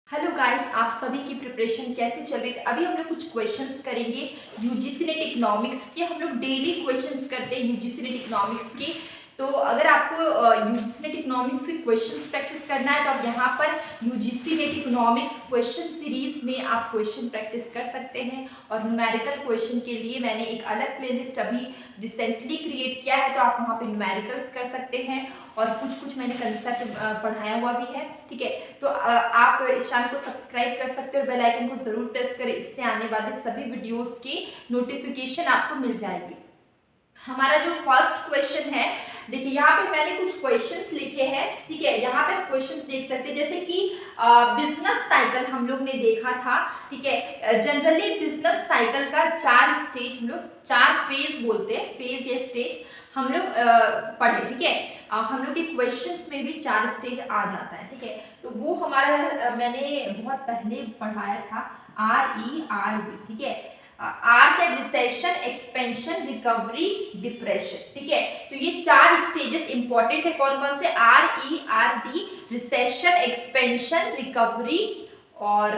Hello guys, आप सभी की प्रिपरेशन कैसे चल रही है। अभी हम लोग कुछ क्वेश्चंस करेंगे यूजीसी नेट इकोनॉमिक्स के। हम लोग डेली क्वेश्चंस करते हैं यूजीसी नेट इकोनॉमिक्स के। तो अगर आपको यूजीसी नेट इकोनॉमिक्स के क्वेश्चंस प्रैक्टिस करना है तो आप यहाँ पर UGC net economics question series में आप क्वेश्चन प्रैक्टिस कर सकते हैं। और न्यूमेरिकल क्वेश्चन के लिए मैंने एक अलग प्लेलिस्ट अभी रिसेंटली क्रिएट किया है, तो आप वहाँ पे न्यूमेरिकल्स कर सकते हैं और कुछ मैंने कंसेप्ट पढ़ाया हुआ भी है। ठीक है, तो आप इस चैनल को सब्सक्राइब कर सकते हो और बेल आइकन को जरूर प्रेस करें, इससे आने वाले सभी वीडियोस की नोटिफिकेशन आपको मिल जाएगी। हमारा जो फर्स्ट क्वेश्चन है, देखिए यहाँ पे मैंने कुछ क्वेश्चंस लिखे हैं। ठीक है, यहाँ पे आप क्वेश्चंस देख सकते हैं, जैसे कि बिजनेस साइकिल हम लोग ने देखा था। ठीक है, जनरली बिजनेस साइकिल का 4 स्टेज, हम लोग 4 फेज बोलते हैं, फेज या स्टेज हम लोग पढ़े। ठीक है, हम लोग के क्वेश्चंस में भी 4 स्टेज आ जाता है। ठीक है, तो वो हमारा मैंने बहुत पहले पढ़ाया था, RERB। ठीक है, आर क्या, रिसेशन, एक्सपेंशन, रिकवरी, डिप्रेशन। ठीक है, तो ये 4 स्टेजेस इंपॉर्टेंट है। कौन कौन से? RERD, रिसेशन, एक्सपेंशन, रिकवरी और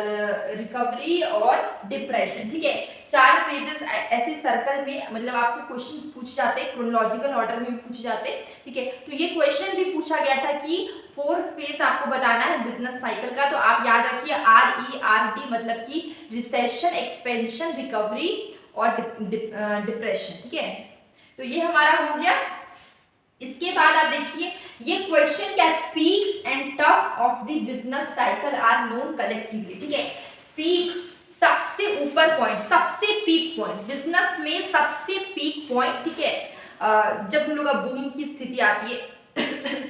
डिप्रेशन। ठीक है, 4 फेजेस ऐसे सर्कल में, मतलब आपको क्वेश्चन पूछ जाते हैं, क्रोनोलॉजिकल ऑर्डर में भी पूछे जाते हैं। ठीक है, तो ये क्वेश्चन भी पूछा गया था कि 4 फेज आपको बताना है बिजनेस साइकिल का। तो आप याद रखिए RERD मतलब कि रिसेशन, एक्सपेंशन, रिकवरी और डिप्रेशन। ठीक है, तो ये हमारा हो गया। इसके बाद आप देखिए ये क्वेश्चन क्या है, peaks and trough of the business cycle are known collectively. ठीक है, पीक सबसे ऊपर पॉइंट, सबसे पीक पॉइंट, बिजनेस में सबसे पीक पॉइंट। ठीक है, जब हम लोग बूम की स्थिति आती है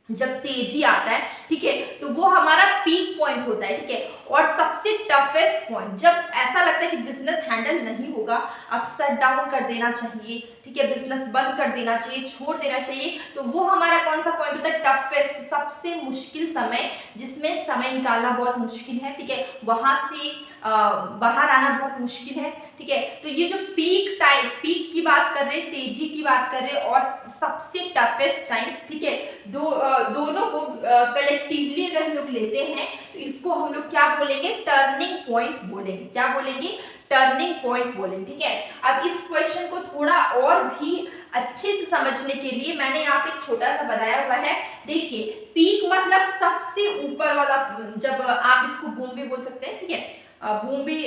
जब तेजी आता है, ठीक है, तो वो हमारा पीक पॉइंट होता है। ठीक है, और सबसे टफेस्ट पॉइंट, जब ऐसा लगता है कि बिजनेस हैंडल नहीं होगा, अब शट डाउन कर देना चाहिए। ठीक है, बिजनेस बंद कर देना चाहिए, छोड़ देना चाहिए, तो वो हमारा कौन सा पॉइंट होता है? टफेस्ट, सबसे मुश्किल समय, जिसमें समय निकालना बहुत मुश्किल है। ठीक है, वहां से बाहर आना बहुत मुश्किल है। ठीक है, तो ये जो पीक टाइम, पीक की बात कर रहे हैं, तेजी की बात कर रहे हैं, और सबसे टफेस्ट टाइम। ठीक है, दोनों को कलेक्टिवली अगर हम लोग लेते हैं तो इसको हम लोग क्या बोलेंगे? टर्निंग पॉइंट बोलेंगे। क्या बोलेंगे? टर्निंग पॉइंट बोलेंगे। ठीक है, अब इस क्वेश्चन को थोड़ा और भी अच्छे से समझने के लिए मैंने यहाँ पे एक छोटा सा बनाया हुआ है। देखिए, पीक मतलब सबसे ऊपर वाला, जब आप इसको बूम भी बोल सकते हैं। ठीक है, बूम भी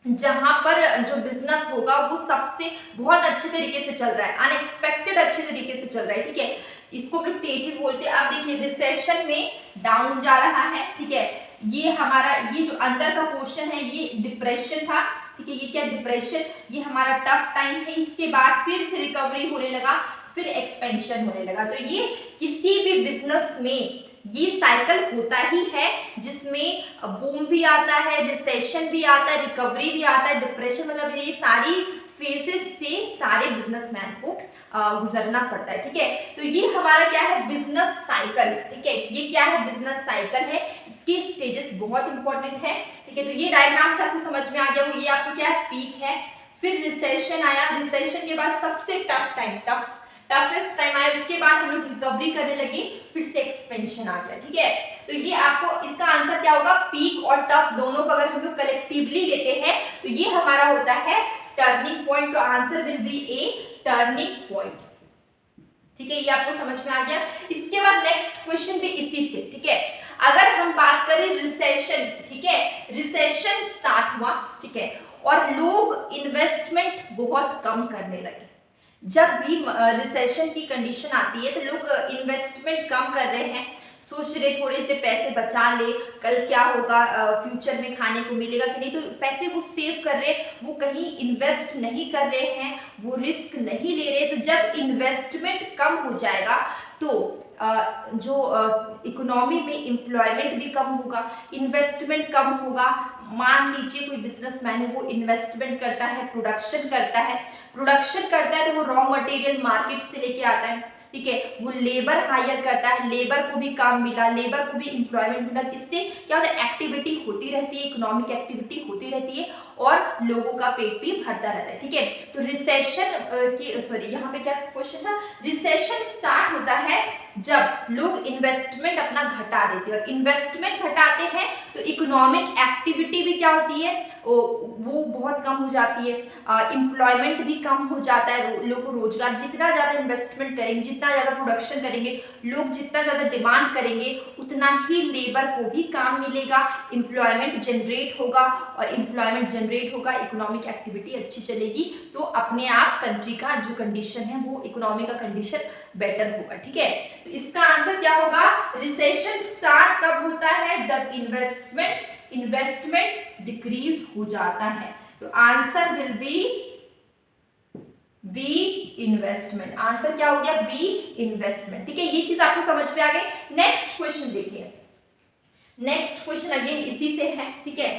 जहां पर जो बिजनेस होगा वो सबसे बहुत अच्छे तरीके से चल रहा है, अनएक्सपेक्टेड अच्छे तरीके से चल रहा है। ठीक है, इसको हम लोग तेजी बोलते हैं। अब देखिए रिसेशन में डाउन जा रहा है। ठीक है, ये हमारा, ये जो अंदर का पोर्शन है ये डिप्रेशन था। ठीक है, ये क्या? डिप्रेशन, ये हमारा टफ टाइम है। इसके बाद फिर से रिकवरी होने लगा, फिर एक्सपेंशन होने लगा। तो ये किसी भी बिजनेस में ये साइकिल होता ही है, जिसमें बूम भी आता है, रिसेशन भी आता है, रिकवरी भी आता है, डिप्रेशन, मतलब ये सारी फेजेस से सारे बिजनेसमैन को गुजरना पड़ता है। ठीक है, तो ये हमारा क्या है? Business cycle. ठीक है, ये क्या है? बिजनेस साइकिल है। इसके स्टेजेस बहुत इंपॉर्टेंट है। ठीक है, तो ये डायग्राम से आपको समझ में आ गया, ये आपको क्या है? पीक है। फिर रिसेशन आया, रिसेशन के बाद सबसे टफ टाइम, टफेस्ट टाइम आया, उसके बाद हम लोग रिकवरी करने लगे, फिर से एक्सपेंशन आ गया। ठीक है, तो ये आपको, इसका आंसर क्या होगा? पीक और टफ दोनों को अगर हम लोग कलेक्टिवली लेते हैं तो ये हमारा होता है टर्निंग पॉइंट। तो answer will B A, turning point. ठीक है, ये आपको समझ में आ गया। इसके बाद नेक्स्ट क्वेश्चन भी इसी से। ठीक है, अगर हम बात करें रिसेशन, ठीक है, रिसेशन स्टार्ट हुआ, ठीक है, और लोग इन्वेस्टमेंट बहुत कम करने लगे। जब भी रिसेशन की कंडीशन आती है तो लोग इन्वेस्टमेंट कम कर रहे हैं, सोच रहे थोड़े से पैसे बचा ले, कल क्या होगा, फ्यूचर में खाने को मिलेगा कि नहीं, तो पैसे वो सेव कर रहे, वो कहीं इन्वेस्ट नहीं कर रहे हैं, वो रिस्क नहीं ले रहे। तो जब इन्वेस्टमेंट कम हो जाएगा तो जो इकोनॉमी में एम्प्लॉयमेंट भी कम होगा, इन्वेस्टमेंट कम होगा। मान लीजिए कोई बिजनेसमैन है, वो इन्वेस्टमेंट करता है, प्रोडक्शन करता है, तो वो रॉ मटेरियल मार्केट से लेके आता है। ठीक है, वो लेबर हायर करता है, लेबर को भी काम मिला, लेबर को भी एम्प्लॉयमेंट मिला। इससे क्या होता है? एक्टिविटी होती रहती है, इकोनॉमिक एक्टिविटी होती रहती है, और लोगों का पेट भी भरता रहता है, ठीक है। तो रिसेशन की सॉरी यहाँ पे क्या क्वेश्चन था, रिसेशन स्टार्ट होता है जब लोग इन्वेस्टमेंट अपना घटा देते हैं, और इन्वेस्टमेंट घटाते हैं तो इकोनॉमिक एक्टिविटी भी क्या होती है, वो बहुत कम हो जाती है, एम्प्लॉयमेंट भी कम हो जाता है, लोगों को रोजगार, जितना ज़्यादा इन्वेस्टमेंट करेंगे, जितना ज़्यादा प्रोडक्शन करेंगे, लोग जितना ज़्यादा डिमांड करेंगे, उतना ही लेबर को भी काम मिलेगा, एम्प्लॉयमेंट जनरेट होगा, और एम्प्लॉयमेंट जनरेट होगा, इकोनॉमिक एक्टिविटी अच्छी चलेगी, तो अपने आप कंट्री का जो कंडीशन है वो इकोनॉमी का कंडीशन बेटर होगा, ठीक है। तो इसका आंसर क्या होगा, रिसेशन स्टार्ट कब होता है, जब इन्वेस्टमेंट डिक्रीज हो जाता है। तो answer will B investment, answer क्या हो गया, बी इन्वेस्टमेंट, ठीक है। ये चीज आपको समझ में आ गई। नेक्स्ट क्वेश्चन देखिए, नेक्स्ट क्वेश्चन अगेन इसी से है, ठीक है।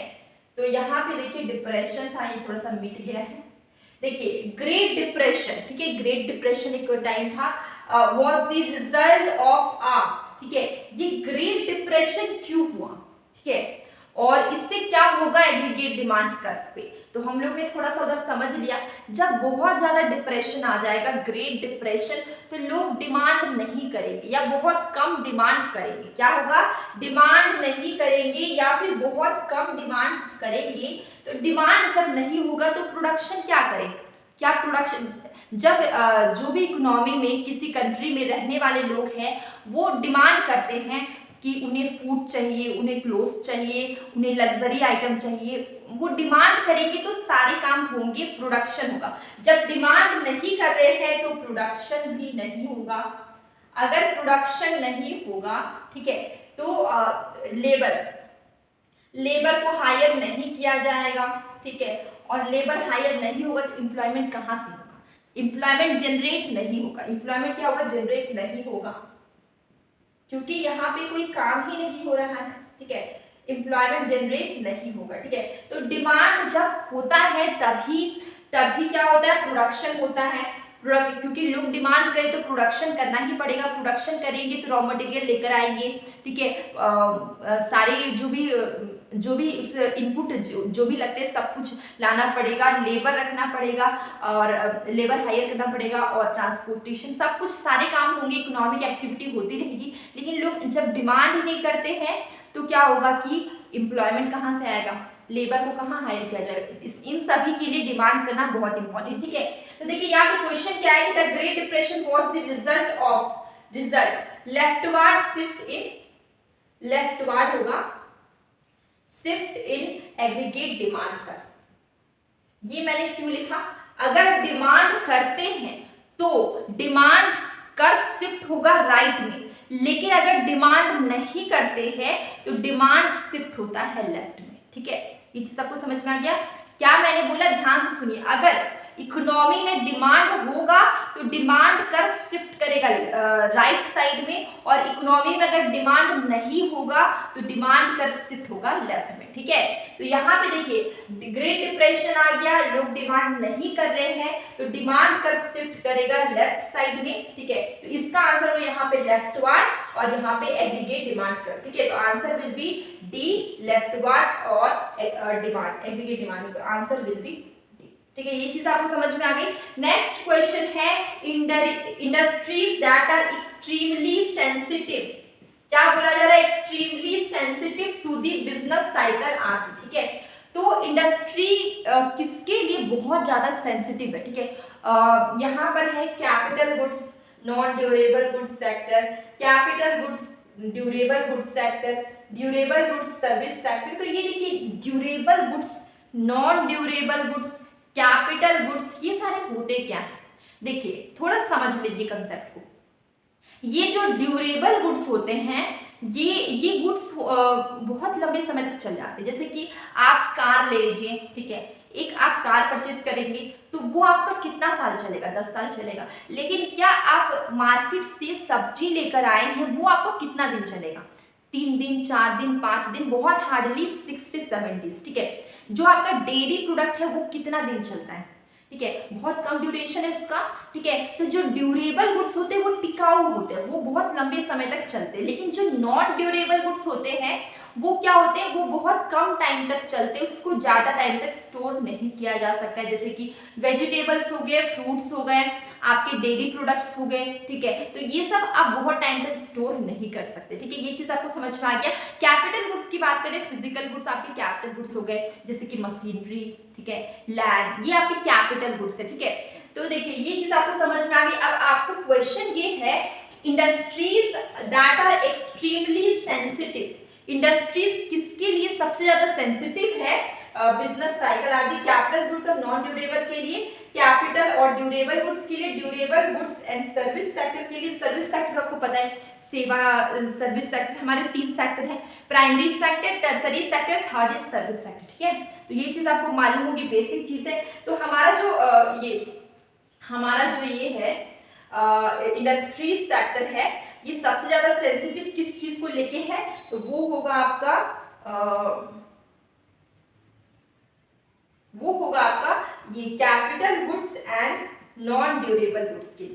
तो यहाँ पे देखिए डिप्रेशन था, ये थोड़ा सा मिट गया है। देखिए ग्रेट डिप्रेशन, ठीक है, ग्रेट डिप्रेशन एक टाइम था, वाज द रिजल्ट ऑफ ठीक है, ये ग्रेट डिप्रेशन क्यों हुआ, ठीक है, और इससे क्या होगा एग्रीगेट डिमांड कर्व पे। तो हम लोग ने थोड़ा सा उधर समझ लिया, जब बहुत ज्यादा डिप्रेशन आ जाएगा, ग्रेट डिप्रेशन, तो लोग डिमांड नहीं करेंगे या बहुत कम डिमांड करेंगे। क्या होगा, डिमांड नहीं करेंगे या फिर बहुत कम डिमांड करेंगे। तो डिमांड जब नहीं होगा तो प्रोडक्शन क्या करें, क्या प्रोडक्शन, जब जो भी इकोनॉमी में किसी कंट्री में रहने वाले लोग हैं वो डिमांड करते हैं कि उन्हें फूड चाहिए, उन्हें क्लोथ्स चाहिए, उन्हें लग्जरी आइटम चाहिए, वो डिमांड करेंगे तो सारे काम होंगे, प्रोडक्शन होगा। जब डिमांड नहीं कर रहे हैं तो प्रोडक्शन भी नहीं होगा। अगर प्रोडक्शन नहीं होगा, ठीक है, तो लेबर को हायर नहीं किया जाएगा, ठीक है, और लेबर हायर नहीं होगा तो एम्प्लॉयमेंट कहाँ से होगा, एम्प्लॉयमेंट जनरेट नहीं होगा। एम्प्लॉयमेंट क्या होगा, जनरेट नहीं होगा, क्योंकि यहाँ पे कोई काम ही नहीं हो रहा है, ठीक है, एम्प्लॉयमेंट जनरेट नहीं होगा, ठीक है। तो डिमांड जब होता है तभी क्या होता है, प्रोडक्शन होता है, क्योंकि लोग डिमांड करें तो प्रोडक्शन करना ही पड़ेगा, प्रोडक्शन करेंगे तो रॉ मटेरियल लेकर आएंगे, ठीक है, सारे जो भी उस इनपुट जो भी लगते हैं सब कुछ लाना पड़ेगा, लेबर रखना पड़ेगा, और लेबर हायर करना पड़ेगा, और ट्रांसपोर्टेशन, सब कुछ सारे काम होंगे, इकोनॉमिक एक्टिविटी होती रहेगी। लेकिन लोग जब डिमांड ही नहीं करते हैं तो क्या होगा कि एम्प्लॉयमेंट कहाँ से आएगा, लेबर को कहाँ हायर किया जाएगा। इन सभी के लिए डिमांड करना बहुत इंपॉर्टेंट, ठीक है। तो देखिए यहाँ पे क्वेश्चन क्या है, the great depression was the result leftward shift in, leftward होगा शिफ्ट इन एग्रीगेट डिमांड कर। ये मैंने क्यों लिखा, अगर डिमांड करते हैं तो डिमांड कर्व शिफ्ट होगा राइट में, लेकिन अगर डिमांड नहीं करते हैं तो डिमांड शिफ्ट होता है लेफ्ट में, ठीक है। ये चीज सबको समझ में आ गया। क्या मैंने बोला, ध्यान से सुनिए, अगर इकोनॉमी में डिमांड होगा तो डिमांड कर्व शिफ्ट करेगा राइट साइड में, और इकोनॉमी में अगर डिमांड नहीं होगा तो डिमांड कर्व शिफ्ट होगा लेफ्ट में, ठीक है। तो यहाँ पे देखिए ग्रेट डिप्रेशन आ गया, लोग डिमांड नहीं कर रहे हैं तो डिमांड कर्व शिफ्ट करेगा लेफ्ट साइड में, ठीक है। तो इसका आंसर होगा यहाँ पे लेफ्टवर्ड और यहाँ पे एग्रीगेट डिमांड कर्व, ठीक है। तो answer will be D, leftward और डिमांड, एग्रीगेट डिमांड, तो आंसर विल बी, ठीक है। ये चीज आपको समझ में आ गई। नेक्स्ट क्वेश्चन है industries that are extremely sensitive, क्या बोला जा रहा है, extremely sensitive to the business cycle are, ठीक है। तो इंडस्ट्री किसके लिए बहुत ज्यादा सेंसिटिव है, ठीक है। यहाँ पर है capital goods, non durable goods sector, capital goods, durable goods sector, durable goods service sector. तो ये देखिए durable goods, non durable goods, capital goods, ये सारे होते क्या है, देखिए थोड़ा समझ लीजिए कंसेप्ट को। ये जो ड्यूरेबल गुड्स होते हैं ये गुड्स बहुत लंबे समय तक चल जाते हैं। जैसे कि आप कार ले लीजिए, ठीक है, एक आप कार परचेज करेंगे तो वो आपका कितना साल चलेगा, 10 साल चलेगा। लेकिन क्या आप मार्केट से सब्जी लेकर आए हैं, वो आपको कितना दिन चलेगा, 3 दिन, 4 दिन, 5 दिन, बहुत हार्डली 6 से 7 डेज, ठीक है। जो आपका डेयरी प्रोडक्ट है वो कितना दिन चलता है, ठीक है, बहुत कम ड्यूरेशन है उसका, ठीक है। तो जो ड्यूरेबल गुड्स होते हैं वो टिकाऊ होते हैं, वो बहुत लंबे समय तक चलते हैं। लेकिन जो नॉन ड्यूरेबल गुड्स होते हैं वो क्या होते हैं, वो बहुत कम टाइम तक चलते हैं, उसको ज़्यादा टाइम तक स्टोर नहीं किया जा सकता है। जैसे कि वेजिटेबल्स हो गए, फ्रूट्स हो गए, आपके डेयरी प्रोडक्ट्स हो गए, ठीक है, तो ये सब आप बहुत टाइम तक स्टोर नहीं कर सकते, ठीक है, ये चीज़ आपको समझ में आ गया। कैपिटल गुड्स की बात करें, फिजिकल गुड्स आपके कैपिटल गुड्स हो गए, जैसे कि मशीनरी, ठीक है, लैंड, ये आपके कैपिटल गुड्स है, ठीक है। तो देखिए ये चीज़ आपको समझ में आ गई। अब आपको क्वेश्चन ये है, industries that are extremely sensitive, industries किसके लिए सबसे ज्यादा सेंसिटिव है, business cycle are the capital goods और नॉन ड्यूरेबल के लिए, कैपिटल और ड्यूरेबल गुड्स के लिए, durable goods and service sector के लिए। सर्विस सेक्टर आपको पता है, सेवा सर्विस सेक्टर हमारे 3 सेक्टर है, primary sector, tertiary sector, third is service sector, ठीक है। तो ये चीज आपको मालूम होगी, बेसिक चीज है। तो हमारा जो ये है इंडस्ट्रीज सेक्टर है, ये सबसे ज्यादा सेंसिटिव किस चीज को लेके है, तो वो होगा आपका ये capital goods and non durable goods के,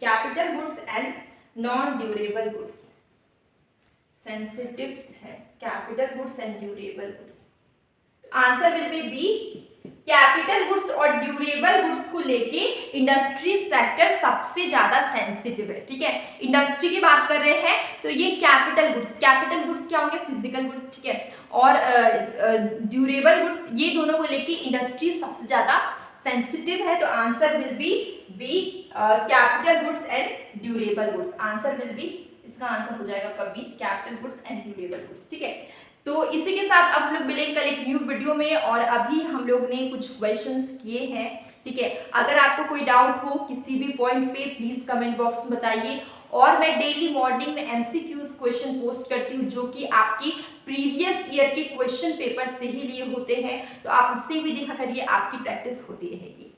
capital goods and non durable goods sensitive है, capital goods and durable goods. Answer will be capital goods और ड्यूरेबल गुड्स को लेके इंडस्ट्री सेक्टर सबसे ज्यादा सेंसिटिव है, ठीक है। इंडस्ट्री की बात कर रहे हैं तो ये कैपिटल गुड्स क्या होंगे, फिजिकल गुड्स, ठीक है, और ड्यूरेबल गुड्स, ये दोनों को लेके इंडस्ट्री सबसे ज्यादा सेंसिटिव है। तो answer will be capital goods and durable goods. Answer will B, इसका आंसर हो जाएगा कभी capital goods and durable goods, ठीक है। तो इसी के साथ अब हम लोग मिलेंगे कल एक न्यू वीडियो में, और अभी हम लोग ने कुछ क्वेश्चंस किए हैं, ठीक है। अगर आपको कोई डाउट हो किसी भी पॉइंट पे, प्लीज कमेंट बॉक्स में बताइए। और मैं डेली मॉर्निंग में MCQs क्वेश्चन पोस्ट करती हूँ, जो कि आपकी प्रीवियस ईयर के क्वेश्चन पेपर से ही लिए होते हैं, तो आप उससे भी देखा करिए, आपकी प्रैक्टिस होती रहेगी।